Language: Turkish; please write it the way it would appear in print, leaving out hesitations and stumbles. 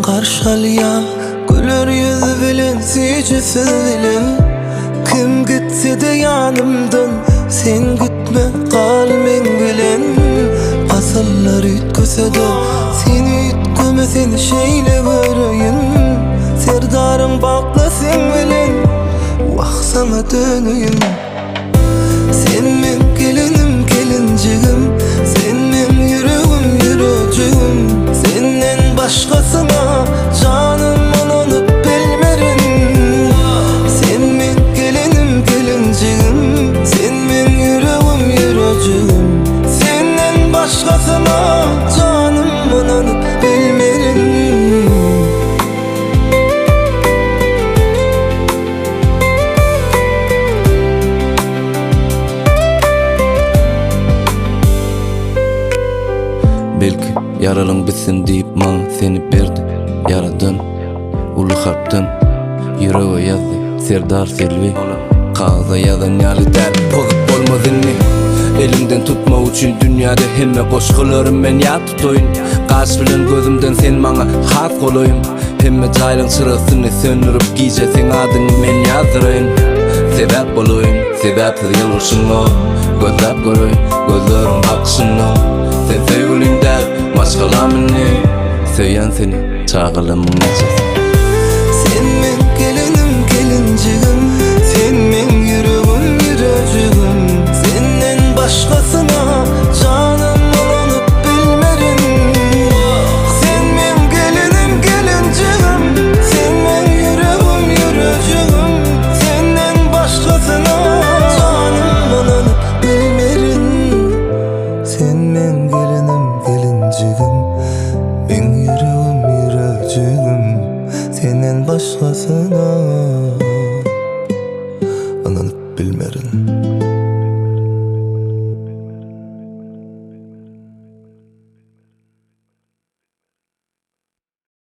karşalya, güler yüz bilen, sicisiz bilen. Kim gitse de yanımdan, sen gitme kal men bilen. Asıllar ütköse de, seni ütküme sen şeyle göreyim. Serdarım bakla sen bilen, vaksana döneyim. Sen men gelinim gelincigim, sen men yüreğim yüreğim. Senden başkasına canım olanıp bilmerin. Sen men gelinim gelincigim, sen men yüreğim yüreğim. Senden başkasına canım olanıp bilmerin. Belki yaralın bitsin deyip man seni berdi. Yaradın, ulu harptın, yüreğe yazdı Serdar Selvi. Kağıza yazan yalı der, bozuk olmaz inni. Elimden tutma üçün dünyada hemme koşkularım men ya tutoyun. Kaş bilen gözümden sen bana has koloyun. Hemme caylın sırasını söndürüp giyce sen adın men yazdırayın. Sebep oloyun, sebepsiz yılışın o. Gözlep göreyim, gözlerim bakışın o. Sen sevgilim der, başkalamın ne? Söyleyen seni, çağılamın necesi. Sen men gelinim gelincigim, sen men yüreğim yüreğim. Senden başkasına canım olanıp bilmerin. Sen men gelinim gelincigim, sen men yüreğim yüreğim. Senden başkasına canım olanıp bilmerin. Sen men gelinim gelincigim, men yüreğim yüreğim. Senden başkasına ananıp bilmerin.